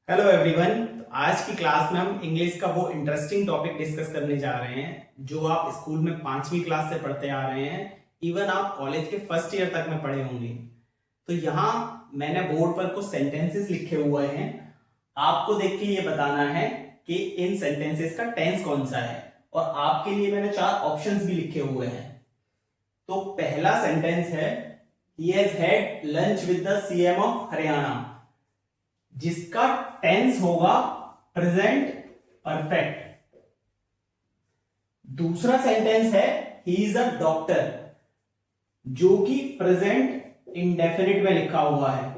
Hello everyone. आज की class में हम इंग्लिश का वो इंटरेस्टिंग टॉपिक डिस्कस करने जा रहे हैं जो आप स्कूल में 5वीं क्लास से पढ़ते आ रहे हैं। इवन आप कॉलेज के फर्स्ट ईयर तक में पढ़े होंगे। तो यहाँ मैंने बोर्ड पर कुछ सेंटेंसेस लिखे हुए हैं। आपको देख के ये बताना है कि इन सेंटेंसेस का टेंस कौन सा है, और आपके लिए मैंने 4 ऑप्शंस भी लिखे हुए हैं। तो पहला सेंटेंस है, he has had lunch with the CM of Haryana, जिसका टेंस होगा प्रेजेंट परफेक्ट। दूसरा सेंटेंस है, ही इज अ डॉक्टर, जो कि प्रेजेंट इंडेफिनिट में लिखा हुआ है।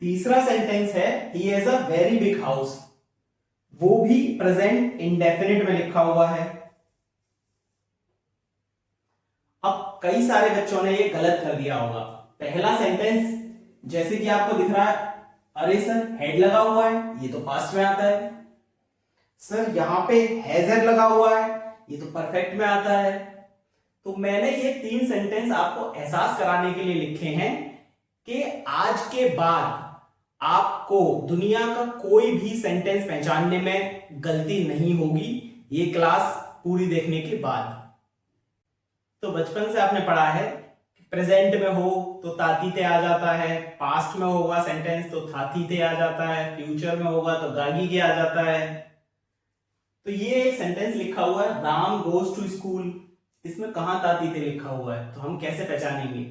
तीसरा सेंटेंस है, he has a very big house, वो भी प्रेजेंट इंडेफिनिट में लिखा हुआ है। अब कई सारे बच्चों ने ये गलत कर दिया होगा। पहला सेंटेंस जैसे कि आपको दिख रहा है, अरे सर हेड लगा हुआ है, ये तो पास्ट में आता है। सर यहां पे हैज हैड लगा हुआ है, ये तो परफेक्ट में आता है। तो मैंने ये 3 सेंटेंस आपको एहसास कराने के लिए लिखे हैं कि आज के बाद आपको दुनिया का कोई भी सेंटेंस पहचानने में गलती नहीं होगी, ये क्लास पूरी देखने के बाद। तो बचपन से आपने पढ़ा है, प्रेजेंट में हो तो तातीते आ जाता है, पास्ट में होगा सेंटेंस तो थातीते आ जाता है, फ्यूचर में होगा तो गागीगे आ जाता है। तो ये एक सेंटेंस लिखा हुआ है, राम गोज टू स्कूल, इसमें कहां तातीते लिखा हुआ है, तो हम कैसे पहचानेंगे?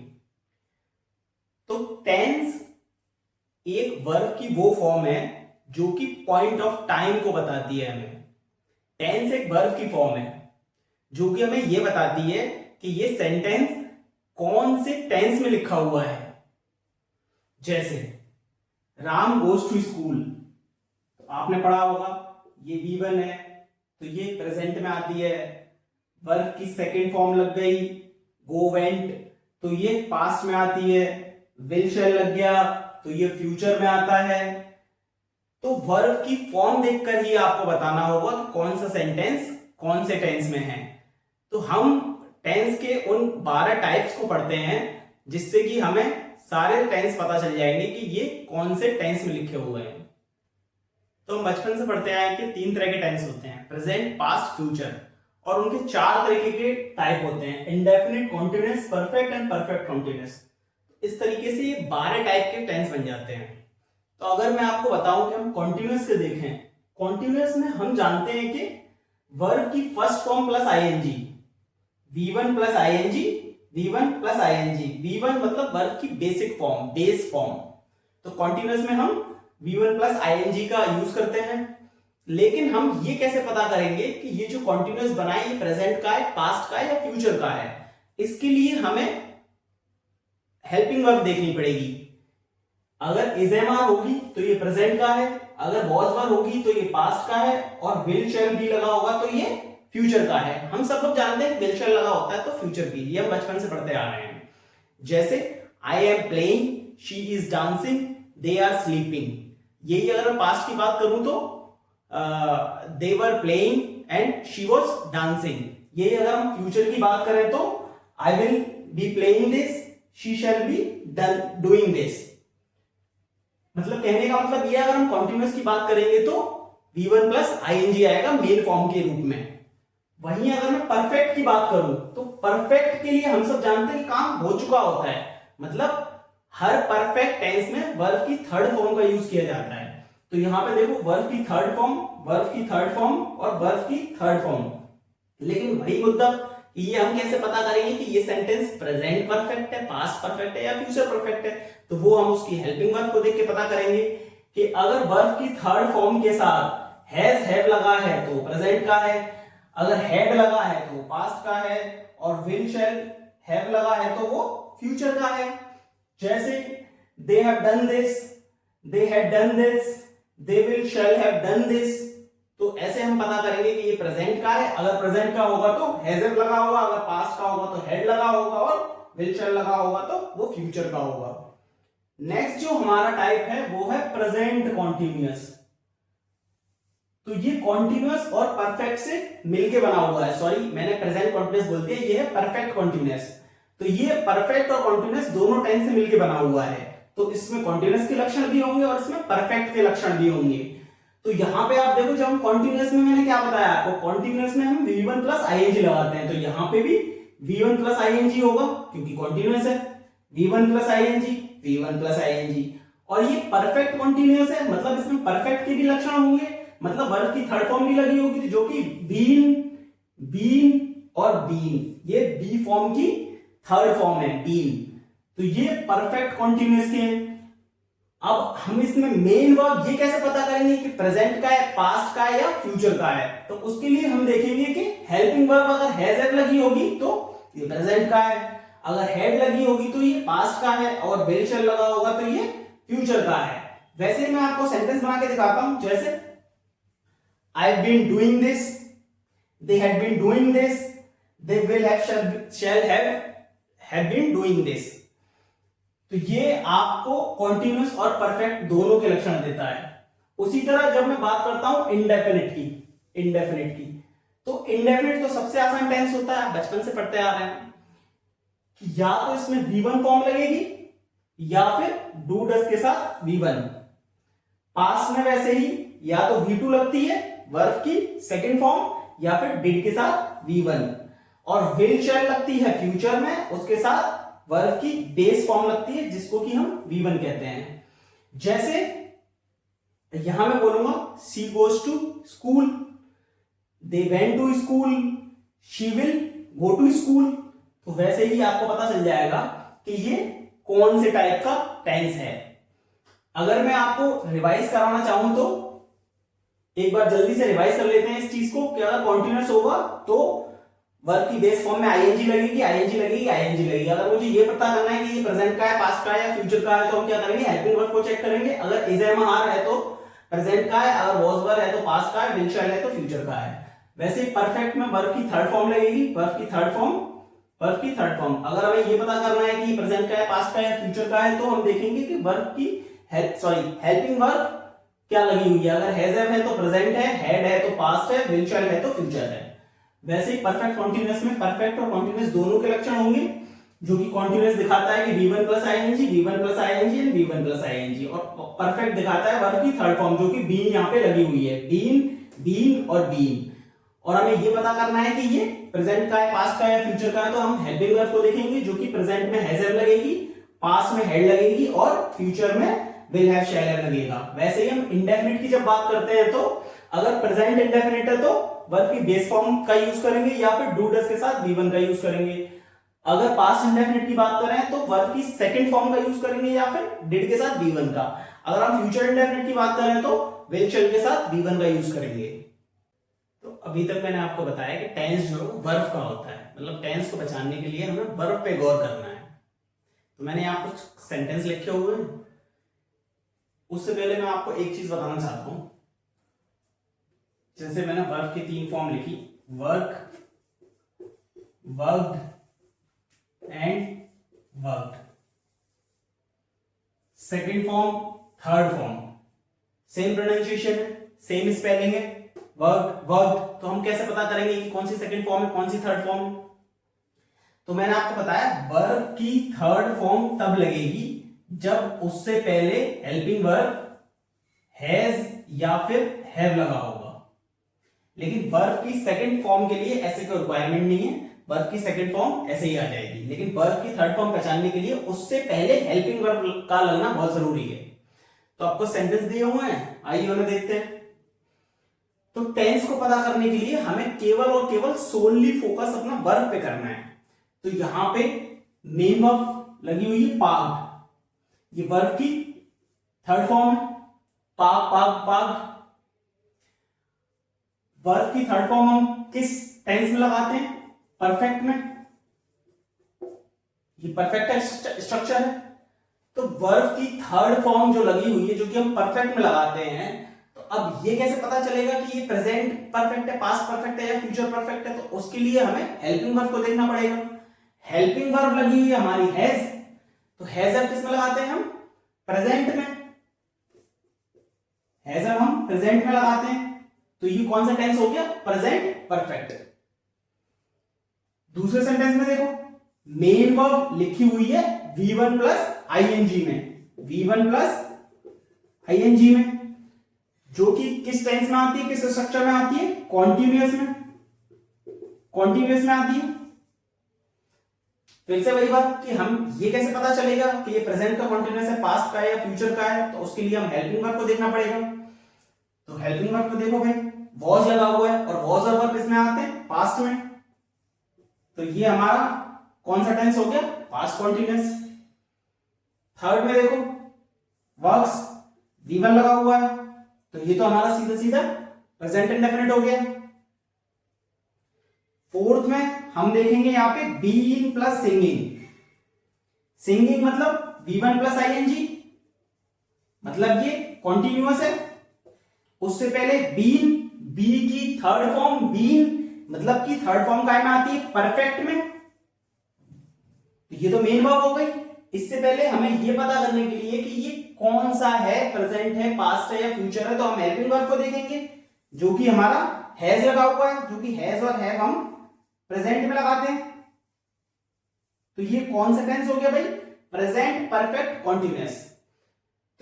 तो टेंस एक वर्ब की वो फॉर्म है जो कि पॉइंट ऑफ टाइम को बताती है हमें। टेंस एक वर्ब की फॉर्म है जो कि हमें यह बताती है कि ये सेंटेंस कौन से टेंस में लिखा हुआ है। जैसे राम गोज टू स्कूल, तो आपने पढ़ा होगा ये V1 है, तो ये प्रेजेंट में आती है। वर्ब की सेकेंड फॉर्म लग गई गो वेंट, तो ये पास्ट में आती है। विल शैल लग गया तो ये फ्यूचर में आता है। तो वर्ब की फॉर्म देखकर ही आपको बताना होगा कि कौन सा सेंटेंस कौन से टेंस में है। तो हम टेंस के उन 12 टाइप्स को पढ़ते हैं जिससे कि हमें सारे टेंस पता चल जाएंगे कि ये कौन से टेंस में लिखे हुए हैं। तो हम बचपन से पढ़ते आए कि 3 तरह के टेंस होते हैं, प्रेजेंट, पास्ट, फ्यूचर, और उनके 4 तरीके के टाइप होते हैं, indefinite, continuous, perfect and perfect continuous. इस तरीके से ये 12 टाइप के टेंस बन जाते हैं। तो अगर मैं आपको बताऊं कि हम कॉन्टिन्यूअस से देखें, कॉन्टिन्यूअस में हम जानते हैं कि वर्ब की first form plus I N G, V1 plus I N G, V1 plus I N G. V1 मतलब वर्ब की बेसिक फॉर्म, बेस फॉर्म। तो कॉन्टिन्यूअस में हम V1 प्लस आईएनजी का यूज करते हैं। लेकिन हम ये कैसे पता करेंगे कि ये जो कॉन्टिन्यूअस बना है ये प्रेजेंट का है, पास्ट का है या फ्यूचर का है? इसके लिए हमें हेल्पिंग वर्ब देखनी पड़ेगी। अगर इज एम आर होगी तो ये प्रेजेंट का है, अगर वॉज वर होगी तो ये पास्ट का है, और विल शैल बी लगा होगा तो ये फ्यूचर का है। हम सब लोग जानते हैं विल शैल लगा होता है तो फ्यूचर की, ये हम बचपन से पढ़ते आ रहे हैं। जैसे I am playing, she is dancing, they are sleeping. यही अगर मैं पास्ट की बात करूं तो they were playing and she was dancing. यही अगर हम फ्यूचर की बात करें तो I will be playing this, she shall be doing this. मतलब कहने का मतलब ये, अगर हम कॉन्टिन्यूअस की बात करेंगे तो V1 प्लस आईएनजी आएगा मेन फॉर्म के रूप में। वहीं अगर मैं परफेक्ट की बात करूं तो परफेक्ट के लिए हम सब जानते हैं कि काम हो चुका होता है। मतलब हर परफेक्ट टेंस में वर्ब की थर्ड फॉर्म का यूज किया जाता है। तो यहां पे देखो वर्ब की थर्ड फॉर्म, वर्ब की थर्ड फॉर्म और वर्ब की थर्ड फॉर्म। लेकिन वही मुद्दा, ये हम कैसे पता करेंगे कि ये सेंटेंस प्रेजेंट परफेक्ट है, पास्ट परफेक्ट है या फ्यूचर परफेक्ट है? तो वो हम उसकी हेल्पिंग वर्ब को देख के पता करेंगे कि अगर वर्ब की थर्ड फॉर्म के साथ हैज हैव लगा है तो प्रेजेंट का है, अगर हैड लगा है तो पास्ट का है, और विल शैल हैव लगा है तो वो फ्यूचर का है। जैसे they have done this, they had done this, they will shall have done this. तो ऐसे हम पता करेंगे कि ये प्रेजेंट का है। अगर प्रेजेंट का होगा तो हैज हैव लगा होगा, अगर पास्ट का होगा तो हैड लगा होगा, और विल शैल लगा होगा तो वो फ्यूचर का होगा। नेक्स्ट जो हमारा टाइप है वो है प्रेजेंट कॉन्टिन्यूअस। तो ये कॉन्टिन्यूअस और परफेक्ट से मिलके बना हुआ है। सॉरी, मैंने प्रेजेंट कॉन्टिन्यूअस बोल दिया, ये है परफेक्ट कॉन्टिन्यूअस। तो ये परफेक्ट और कॉन्टिन्यूअस दोनों टेंस से मिलके बना हुआ है। तो इसमें कॉन्टिन्यूअस के लक्षण भी होंगे और इसमें परफेक्ट के लक्षण भी होंगे। तो यहाँ पे आप देखो, जब हम कॉन्टिन्यूअस में, मैंने क्या बताया आपको, कॉन्टिन्यूअस में हम V1 प्लस आईएनजी लगाते हैं, तो यहाँ पे भी V1 प्लस आईएनजी होगा क्योंकि कॉन्टिन्यूअस है। V1 plus I N G, V1 plus I N G. और ये परफेक्ट कॉन्टिन्यूअस है, मतलब इसमें परफेक्ट के भी लक्षण होंगे, मतलब वर्ब की थर्ड फॉर्म भी लगी होगी, जो कि बीन, बीन और बीन, ये बी फॉर्म की थर्ड फॉर्म है, बीन। तो ये परफेक्ट कॉन्टिन्यूअस के हैं। अब हम इसमें मेन वर्ब ये कैसे पता करेंगे कि प्रेजेंट का है, पास्ट का है या फ्यूचर का है? तो उसके लिए हम देखेंगे कि हेल्पिंग वर्ब अगर हैज हैव लगी होगी तो ये प्रेजेंट का है, अगर हैड लगी होगी तो ये पास्ट का है, और विल शैल लगा होगा तो ये फ्यूचर का है। वैसे मैं आपको सेंटेंस बना के दिखाता हूं, जैसे I have been doing this, they had been doing this, they will have shall have been doing this. तो ये आपको कॉन्टिन्यूअस और परफेक्ट दोनों के लक्षण देता है। उसी तरह जब मैं बात करता हूं इंडेफिनिट की, इंडेफिनिट की, तो इंडेफिनिट तो सबसे आसान टेंस होता है, बचपन से पढ़ते आ रहे हैं कि या तो इसमें V1 फॉर्म लगेगी या फिर डू डज के साथ V1। पास्ट में वैसे ही या तो V2 लगती है वर्ब की सेकंड फॉर्म, या फिर डिड के साथ V1, और विल शैल लगती है फ्यूचर में, उसके साथ वर्ब की बेस फॉर्म लगती है जिसको कि हम V1 कहते हैं। जैसे यहां मैं बोलूंगा she goes to school, they went to school, she will go to school. तो वैसे ही आपको पता चल जाएगा कि ये कौन से टाइप का टेंस है। अगर मैं आपको रिवाइज कराना चाहूं तो एक बार जल्दी से रिवाइज कर लेते हैं इस चीज को कि अगर कॉन्टिन्यूअस होगा तो वर्ब की बेस फॉर्म में आईएनजी लगेगी, आईएनजी लगेगी, आईएनजी लगेगी। अगर मुझे ये पता करना है कि ये प्रेजेंट का है, पास्ट का है या फ्यूचर का है, तो हम क्या करेंगे, हेल्पिंग वर्ब को चेक करेंगे। अगर इज एम आर है तो प्रेजेंट का है, अगर वाज वर है तो पास्ट का है, विल शैल है तो फ्यूचर का है। वैसे परफेक्ट में वर्ब की थर्ड फॉर्म लगेगी, वर्ब की थर्ड फॉर्म, वर्ब की थर्ड फॉर्म। अगर हमें ये पता करना है कि प्रेजेंट का है, पास्ट का है, फ्यूचर का है, तो हम देखेंगे कि वर्ब की हेल्पिंग वर्ब क्या लगी हुई है। अगर हैज हैव है तो प्रेजेंट है, हैड है तो पास्ट है, विल शैल है तो फ्यूचर है। वैसे ही परफेक्ट कॉन्टिन्यूअस में परफेक्ट और कॉन्टिन्यूअस दोनों के लक्षण होंगे, जो कि कॉन्टिन्यूअस दिखाता है कि V1 plus I N G, V1 plus I N G and V1 plus I N G, और परफेक्ट दिखाता है वर्ब की थर्ड फॉर्म जो कि बीन यहां पे लगी हुई है, बीन, बीन और बीन। और हमें ये पता करना है कि ये प्रेजेंट का है, पास्ट का है, फ्यूचर का है, तो हम हेल्पिंग वर्ब को देखेंगे जो कि प्रेजेंट में हैज हैव लगेगी, पास्ट में हैड लगेगी और फ्यूचर में विल हैव शैल हैव लगेगा। वैसे ही हम इंडेफिनिट की जब बात करते हैं तो अगर प्रेजेंट इंडेफिनिट है तो वर्ब की बेस फॉर्म का यूज करेंगे या फिर डू डज के साथ V1 का यूज करेंगे। अगर पास्ट इंडेफिनिट की बात करें तो वर्ब की सेकंड फॉर्म का यूज करेंगे या फिर डिड के साथ V1 का। अगर हम फ्यूचर इंडेफिनिट की बात करें तो विल शैल के साथ V1 का यूज करेंगे। तो अभी तक मैंने आपको बताया कि टेंस जो वर्ब का होता है, मतलब टेंस को पहचानने के लिए हमें वर्ब पे गौर करना है। तो मैंने यहाँ कुछ सेंटेंस लिखे हुए हैं, उससे पहले मैं आपको एक चीज बताना चाहता हूं। जैसे मैंने वर्ब की 3 फॉर्म लिखी, work, worked and worked. Second form, third form, same pronunciation है, सेम स्पेलिंग है, वर्क्ड, वर्क्ड। तो हम कैसे पता करेंगे कि कौन सी सेकंड फॉर्म है, कौन सी थर्ड फॉर्म है? तो मैंने आपको बताया वर्ब की थर्ड फॉर्म तब लगेगी जब उससे पहले हेल्पिंग वर्ब हैज या फिर हैव लगा होगा। लेकिन वर्ब की सेकंड फॉर्म के लिए ऐसे कोई रिक्वायरमेंट नहीं है, वर्ब की सेकंड फॉर्म ऐसे ही आ जाएगी। लेकिन वर्ब की थर्ड फॉर्म पहचानने के लिए उससे पहले हेल्पिंग वर्ब का लगना बहुत जरूरी है। तो आपको सेंटेंस दिए हुए हैं, आइए उन्हें देखते हैं। तो टेंस को पता करने के लिए हमें केवल और केवल सोनली फोकस अपना वर्ब पे करना है। तो यहां पे मेन वर्ब लगी हुई है पाग, ये वर्ब की थर्ड फॉर्म है, पाग, पाग, पाग। वर्ब की थर्ड फॉर्म हम किस टेंस में लगाते हैं? परफेक्ट में। ये परफेक्ट स्ट्रक्चर है। तो वर्ब की थर्ड फॉर्म जो लगी हुई है, जो कि हम परफेक्ट में लगाते हैं, तो अब ये कैसे पता चलेगा कि ये प्रेजेंट परफेक्ट है, पास्ट परफेक्ट है या फ्यूचर परफेक्ट है? तो उसके लिए हमें हेल्पिंग वर्ब को देखना पड़ेगा। हेल्पिंग वर्ब लगी हुई है हमारी हैज, तो हैज अब किस में लगाते हैं हम? प्रेजेंट में। हैज अब हम प्रेजेंट में लगाते हैं, तो ये कौन सा टेंस हो गया? Present perfect. दूसरे सेंटेंस में देखो, मेन वर्ब लिखी हुई है V1 प्लस आईएनजी में, V1 प्लस ING में, जो कि किस टेंस में आती है, किस स्ट्रक्चर में आती है, कॉन्टिन्यूअस में, कॉन्टिन्यूअस में आती है। फिर से वही बात कि हम ये कैसे पता चलेगा कि ये प्रेजेंट का कॉन्टिन्यूअस है, पास्ट का है या फ्यूचर का है, तो उसके लिए हम हेल्पिंग वर्ब को देखना पड़ेगा। तो हेल्पिंग वर्ब को देखो भाई, वॉज लगा हुआ है और वॉज और वर्ब किसमें आते हैं, पास्ट में। तो ये हमारा कौन सा टेंस हो गया, पास्ट कॉन्टिन्यूअस। थर्ड में देखो वर्क्स, V1 लगा हुआ है, तो ये तो हमारा सीधा सीधा प्रेजेंट इंडेफिनिट हो गया। फोर्थ में हम देखेंगे यहां पे बीइंग प्लस सिंगिंग। सिंगिंग मतलब V1 प्लस ING, मतलब ये कॉन्टिन्यूअस है। उससे पहले बीन, बी की थर्ड फॉर्म बीन, मतलब की थर्ड फॉर्म काय में आती है, परफेक्ट में। तो ये तो मेन वर्ब हो गई। इससे पहले हमें ये पता करने के लिए कि ये कौन सा है, प्रेजेंट है, पास्ट है या फ्यूचर है, तो हम हेल्पिंग वर्ब को देखेंगे, जो कि हमारा हैज लगा हुआ है, जो कि हैज और हैव हम प्रेजेंट में लगाते हैं। तो ये कौन सा टेंस हो गया भाई, प्रेजेंट परफेक्ट कॉन्टिन्यूअस।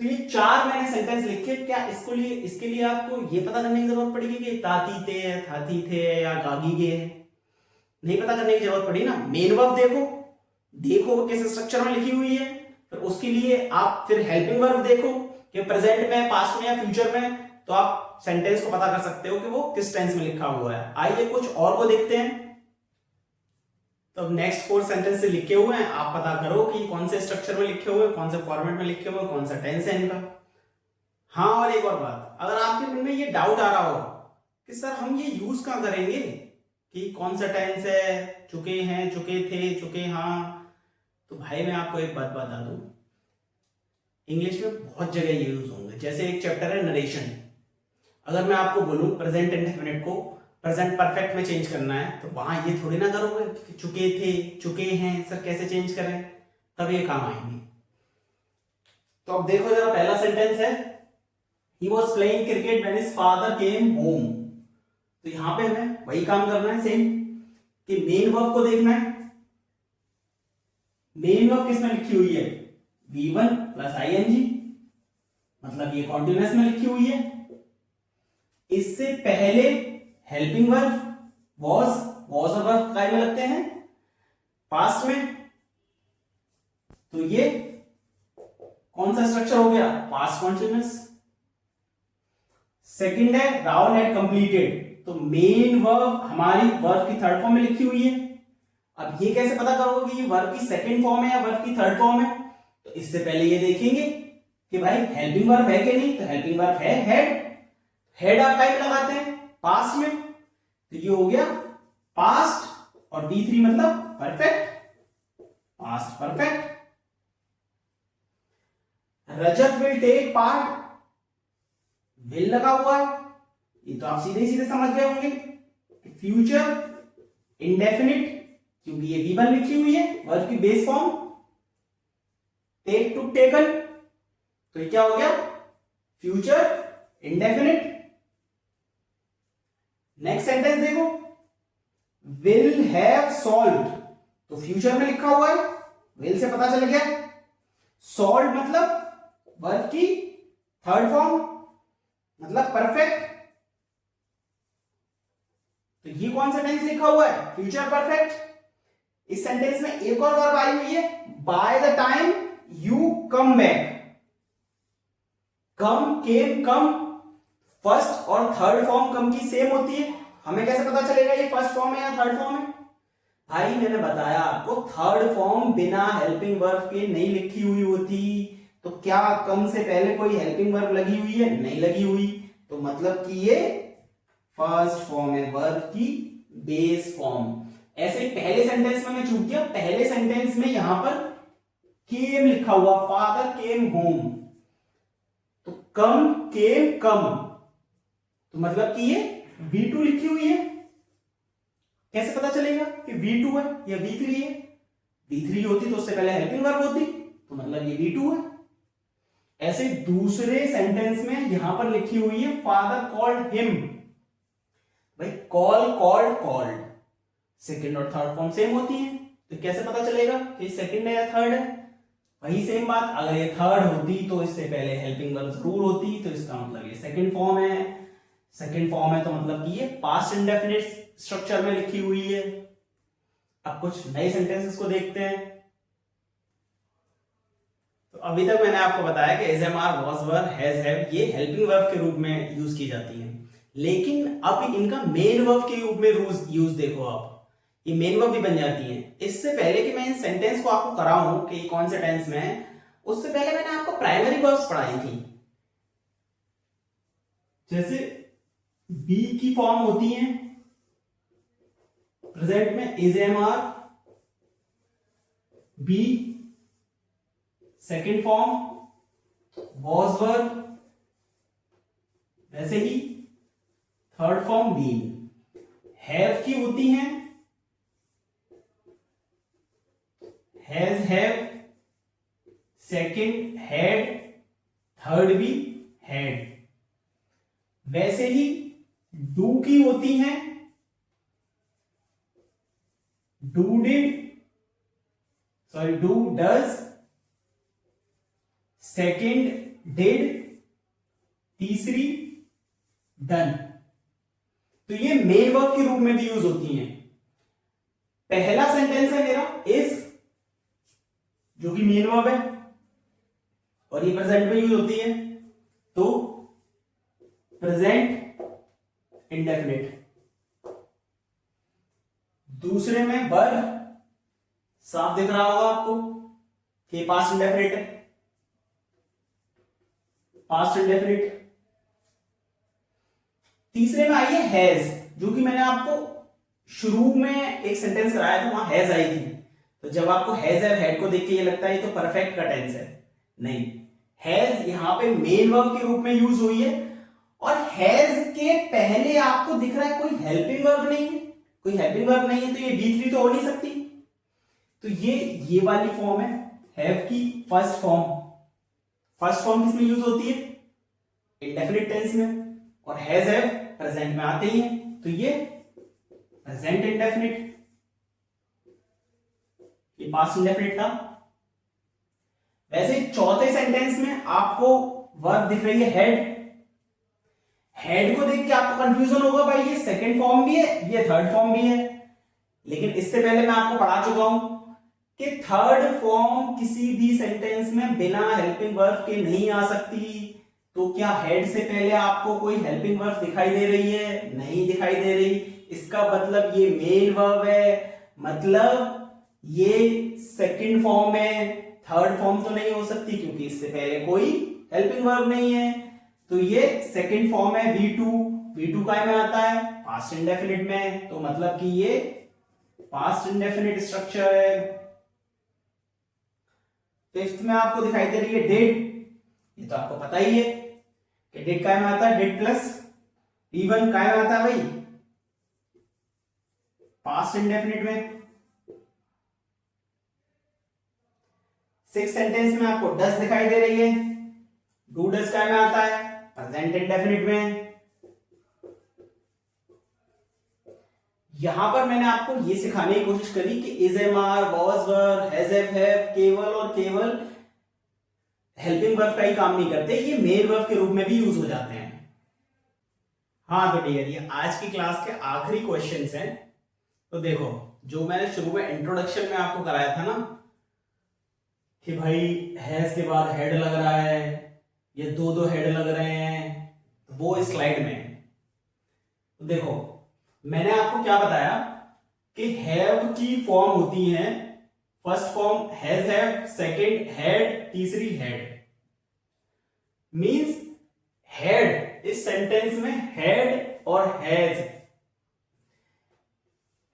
तो ये चार मैंने सेंटेंस लिखे। क्या इसके लिए आपको ये पता करने की जरूरत पड़ेगी कि ताती थे, थाती थे या गागी गे है? नहीं पता करने की जरूरत पड़ी ना। मेन वर्ब देखो वो किस स्ट्रक्चर में लिखी हुई है, फिर उसके लिए आप फिर हेल्पिंग वर्ब देखो कि प्रेजेंट में, पास्ट में या फ्यूचर में, तो आप सेंटेंस को पता कर सकते हो कि वो किस टेंस में लिखा हुआ है। आइए कुछ और को देखते हैं। तो नेक्स्ट 4 सेंटेंस से लिखे हुए हैं, आप पता करो कि कौन से स्ट्रक्चर में लिखे हुए, कौन से फॉर्मेट में लिखे हुए, कौन सा टेंस है इनका। हाँ, और एक और बात, अगर आपके मन में ये डाउट आ रहा हो कि सर हम ये यूज कहां करेंगे कि कौन सा टेंस है, चुके हैं, चुके थे, चुके, हाँ, तो भाई मैं आपको एक बात बता दूं, इंग्लिश में बहुत जगह ये यूज होंगे। जैसे एक चैप्टर है नरेशन, अगर मैं आपको बोलूं प्रेजेंट इंडेफिनिट को प्रेजेंट परफेक्ट में चेंज करना है, तो वहां ये थोड़ी ना करोगे कि चुके थे, चुके हैं, सर कैसे चेंज करें, तब ये काम आएंगे। तो अब देखो जरा, पहला सेंटेंस है he was playing cricket when his father came home. तो यहां पे हमें वही काम करना है सेम, कि मेन वर्ब को देखना है। मेन वर्ब किसमें लिखी हुई है, V1 प्लस ING, मतलब ये कॉन्टिन्यूअस में लिखी हुई है। इससे पहले हेल्पिंग वर्ब वॉज और वर्ब काय में लगते हैं, पास्ट में। तो ये कौन सा स्ट्रक्चर हो गया, पास्ट कॉन्टिन्यूअस। सेकंड है राहुल हैड कंप्लीटेड, तो मेन वर्ब हमारी वर्ब की थर्ड फॉर्म में लिखी हुई है। अब ये कैसे पता करोगे कि ये वर्ब की सेकंड फॉर्म है या वर्ब की थर्ड फॉर्म है, तो इससे पहले ये देखेंगे कि भाई हेल्पिंग वर्ब है कि नहीं। तो हेल्पिंग वर्ब है हेड, हेड आप टाइप लगाते हैं पास्ट में, तो ये हो गया पास्ट, और V3 मतलब perfect, past perfect. Rajat will take part, will लगा हुआ है, ये तो आप सीधे सीधे समझ गए होंगे। फ्यूचर इंडेफिनिट, क्योंकि ये V1 लिखी हुई है, वर्ब की base form. Take to taken, तो ये क्या हो गया, फ्यूचर इंडेफिनिट। नेक्स्ट सेंटेंस देखो, विल हैव सॉल्व्ड, तो फ्यूचर में लिखा हुआ है, विल से पता चल गया। सॉल्व्ड मतलब वर्ब की थर्ड फॉर्म, मतलब परफेक्ट। तो ये कौन सा टेंस लिखा हुआ है, फ्यूचर परफेक्ट। इस सेंटेंस में एक और वर्ब आई हुई है, by the time you come back. Come, came, come, first और थर्ड फॉर्म कम की सेम होती है। हमें कैसे पता चलेगा ये फर्स्ट फॉर्म है या थर्ड फॉर्म है? भाई मैंने बताया आपको, थर्ड फॉर्म बिना हेल्पिंग वर्ब के नहीं लिखी हुई होती। तो क्या कम से पहले कोई हेल्पिंग वर्ब लगी हुई है? नहीं लगी हुई, तो मतलब कि ये फर्स्ट फॉर्म है, वर्ब की बेस फॉर्म। ऐसे पहले सेंटेंस में मैं चूक गया, पहले सेंटेंस में यहां पर केम लिखा हुआ, फादर केम होम, तो कम, केम, कम, तो मतलब कि ये V2 लिखी हुई है। कैसे पता चलेगा कि V2 है या V3 है? V3 होती तो उससे पहले हेल्पिंग वर्ब होती, तो मतलब ये V2 है। ऐसे दूसरे सेंटेंस में यहां पर लिखी हुई है फादर कॉल्ड हिम। भाई कॉल, कॉल्ड, कॉल्ड, सेकंड और थर्ड फॉर्म सेम होती है, तो कैसे पता चलेगा कि सेकंड है या थर्ड है? वही सेम बात, अगर ये थर्ड होती तो इससे पहले हेल्पिंग वर्ब जरूर होती, तो इसका मतलब ये सेकंड फॉर्म है। सेकंड फॉर्म है तो मतलब कि ये पास्ट इंडेफिनिट स्ट्रक्चर में लिखी हुई है। अब कुछ नए सेंटेंसेस को देखते हैं। तो अभी तक मैंने आपको बताया कि is, am, are, was, were, has, have ये हेल्पिंग वर्ब के रूप में यूज की जाती है, लेकिन अब इनका मेन वर्ब के रूप में यूज देखो आप, ये मेन वर्ब भी बन जाती है। इससे पहले कि मैं इन सेंटेंस को आपको कराऊं कि कौन से टेंस में है, उससे पहले मैंने आपको प्राइमरी वर्ब्स पढ़ाई थी। जैसे बी की फॉर्म होती है प्रेजेंट में is, am, are, be, second form was, were, वैसे ही थर्ड फॉर्म बीन। हैव की होती हैं has, have, second had, third भी हैड। वैसे ही डू की होती हैं do, did, sorry do, does, second did, तीसरी डन। तो ये मेन वर्ब के रूप में भी यूज होती हैं। पहला सेंटेंस है मेरा इज, जो कि मेन वर्ब है और ये प्रेजेंट में यूज होती है, तो प्रेजेंट इंडेफिनिट। दूसरे में वर, साफ दिख रहा होगा आपको कि पास्ट इंडेफिनिट है, पास्ट इंडेफिनिट। तीसरे में आई है हैज, जो कि मैंने आपको शुरू में एक सेंटेंस कराया था, वहां हैज आई थी। तो जब आपको हैज है हेड को देख के ये लगता है ये तो परफेक्ट का टेंस है, नहीं, हैज यहां पे मेन वर्ब के रूप में यूज हुई है। और हैज के पहले आपको दिख रहा है कोई हेल्पिंग वर्ब नहीं है, कोई हेल्पिंग वर्ब नहीं है, तो ये V3 तो हो नहीं सकती। तो ये वाली फॉर्म है हैव की फर्स्ट फॉर्म। फर्स्ट फॉर्म किसमें यूज होती है? इंडेफिनिट टेंस में, और हैज हैव प्रेजेंट में आते ही हैं, तो ये प्रेजेंट इंडेफिनिट, ये पास्ट इंडेफिनिट था। वैसे चौथे सेंटेंस में आपको वर्ब दिख रही है हेड। हेड को देख के आपको कंफ्यूजन होगा, भाई ये सेकंड फॉर्म भी है, ये थर्ड फॉर्म भी है। लेकिन इससे पहले मैं आपको पढ़ा चुका हूं कि थर्ड फॉर्म किसी भी सेंटेंस में बिना हेल्पिंग वर्ब के नहीं आ सकती। तो क्या हेड से पहले आपको कोई हेल्पिंग वर्ब दिखाई दे रही है? नहीं दिखाई दे रही। इसका मतलब ये मेन वर्ब है, मतलब ये सेकंड फॉर्म है, थर्ड फॉर्म तो नहीं हो सकती क्योंकि इससे पहले कोई हेल्पिंग वर्ब नहीं है। तो ये सेकंड फॉर्म है V2। V2 काय में आता है? पास्ट इंडेफिनिट में, तो मतलब कि ये पास्ट इंडेफिनिट स्ट्रक्चर है। फिफ्थ में आपको दिखाई दे रही है डिड। ये तो आपको पता ही है कि डिड काय में आता है? डिड प्लस D1 काय में आता है भाई? पास्ट इंडेफिनिट में। सिक्स सेंटेंस में आपको डस दिखाई दे रही है। डू डस काय में आता है? प्रेजेंट इंडेफिनिट में। यहां पर मैंने आपको यह सिखाने की कोशिश करी कि is, am, are, was, were, has, have केवल और केवल हेल्पिंग वर्ब का ही काम नहीं करते, ये मेन वर्ब के रूप में भी यूज हो जाते हैं। हाँ तो डियर, ये आज की क्लास के आखिरी क्वेश्चंस हैं। तो देखो, जो मैंने शुरू में इंट्रोडक्शन में आपको कराया था ना कि भाई हैज के बाद हेड लग रहा है, ये दो दो हेड लग रहे हैं, तो वो इस स्लाइड में है। तो देखो, मैंने आपको क्या बताया कि हैव की फॉर्म होती है first form has, have, second had, तीसरी हैड। मींस हैड इस सेंटेंस में हैड और हैज।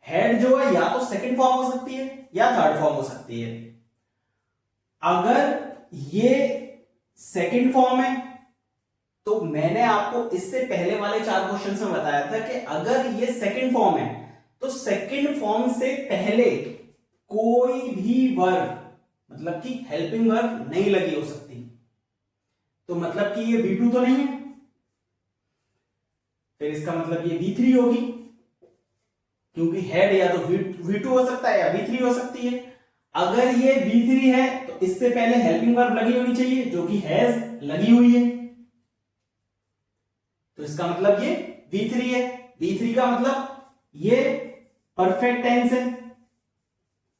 हैड जो है या तो सेकंड फॉर्म हो सकती है या थर्ड फॉर्म हो सकती है। अगर ये सेकंड फॉर्म है तो मैंने आपको इससे पहले वाले 4 क्वेश्चंस में बताया था कि अगर ये सेकंड फॉर्म है तो सेकंड फॉर्म से पहले कोई भी वर्ब, मतलब कि हेल्पिंग वर्ब नहीं लगी हो सकती। तो मतलब कि ये V2 तो नहीं है, फिर इसका मतलब ये V3 होगी, क्योंकि हेड या तो V2 हो सकता है या V3 हो सकती है। अगर ये V3 है तो इससे पहले हेल्पिंग वर्ब लगी होनी चाहिए, जो कि हैज लगी हुई है, तो इसका मतलब ये V3 है। V3 का मतलब ये परफेक्ट टेंस है।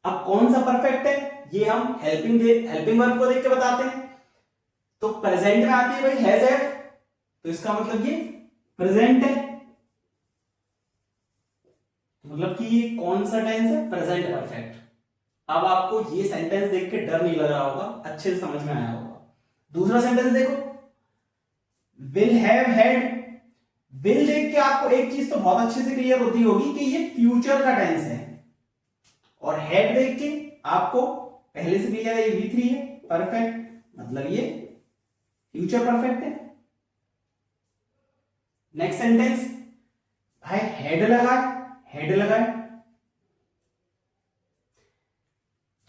अब कौन सा परफेक्ट है ये हम हेल्पिंग वर्ब को देख के बताते हैं। तो प्रेजेंट में आती है भाई हैज हैव, तो इसका मतलब ये प्रेजेंट है, मतलब कि ये कौन सा टेंस है, प्रेजेंट परफेक्ट। अब आपको ये सेंटेंस देख के डर नहीं लग रहा होगा, अच्छे से समझ में आया होगा। दूसरा सेंटेंस देखो, विल हैव हैड। विल देख के आपको एक चीज तो बहुत अच्छे से क्लियर होती होगी कि ये फ्यूचर का टेंस है, और हैड देख के आपको पहले से क्लियर है ये V3 है, परफेक्ट, मतलब ये फ्यूचर परफेक्ट है। नेक्स्ट सेंटेंस, भाई हेड लगाए, हेड लगाए,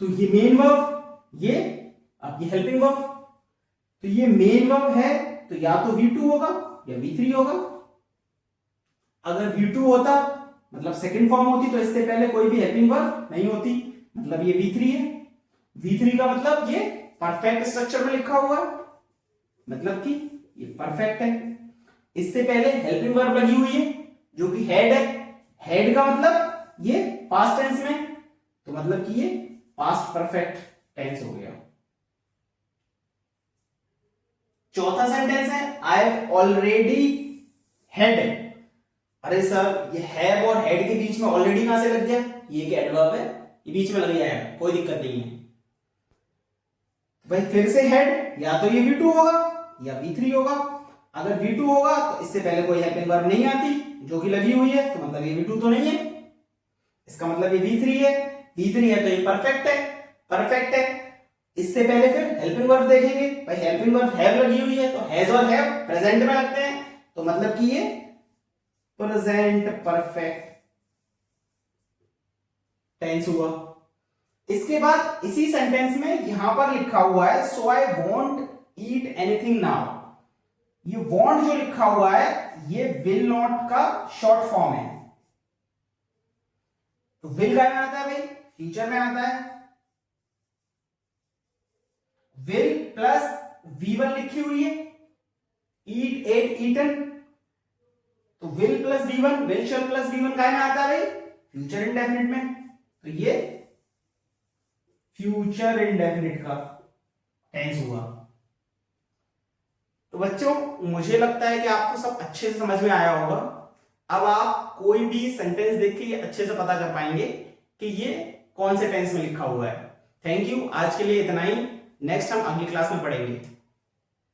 तो ये मेन वर्ब, ये अब ये हेल्पिंग वर्ब, तो ये मेन वर्ब है, तो या तो V2 होगा या V3 होगा। अगर V2 होता मतलब सेकंड फॉर्म होती तो इससे पहले कोई भी हेल्पिंग वर्ब नहीं होती, मतलब ये V3 है। V3 का मतलब ये परफेक्ट स्ट्रक्चर में लिखा हुआ है, मतलब कि ये परफेक्ट है। इससे पहले हेल्पिंग वर्ब लगी हुई है जो कि हेड है। हेड का मतलब ये पास्ट टेंस में, तो मतलब कि ये पास्ट परफेक्ट टेंस हो गया। चौथा सेंटेंस है आई हैव ऑलरेडी हैड। अरे सर ये हैव और हेड के बीच में ऑलरेडी कहां से लग गया, ये एक एडवर्ब है, ये बीच में लग जाएगा, कोई दिक्कत नहीं है। भाई फिर से हेड, या तो ये V2 होगा या V3 होगा। अगर V2 होगा तो इससे पहले कोई हेल्पिंग वर्ब नहीं आती जो कि लगी हुई है, तो मतलब ये V2 तो नहीं है, इसका मतलब ये V3 है। V3 है तो ये परफेक्ट है, परफेक्ट है। इससे पहले फिर हेल्पिंग वर्ब देखेंगे, भाई हेल्पिंग वर्ब हैव लगी हुई है, तो हैज और हैव प्रेजेंट में लगते हैं, तो मतलब कि ये प्रेजेंट परफेक्ट टेंस हुआ। इसके बाद इसी सेंटेंस में यहां पर लिखा हुआ है so I won't eat anything now. ये वॉन्ट जो लिखा हुआ है ये विल नॉट का शॉर्ट फॉर्म है। तो विल क्या में आता है भाई, फ्यूचर में आता है। विल प्लस V1 लिखी हुई है, ईट एट ईटन, तो will plus V1, will shell plus V1 क्या में आता है भाई, फ्यूचर इंडेफिनिट में, तो ये फ्यूचर इंडेफिनिट का टेंस हुआ। तो बच्चों मुझे लगता है कि आपको सब अच्छे से समझ में आया होगा। अब आप कोई भी सेंटेंस देख के ये अच्छे से पता कर पाएंगे कि ये कौन से टेंस में लिखा हुआ है। थैंक यू, आज के लिए इतना ही। नेक्स्ट हम अगली क्लास में पढ़ेंगे।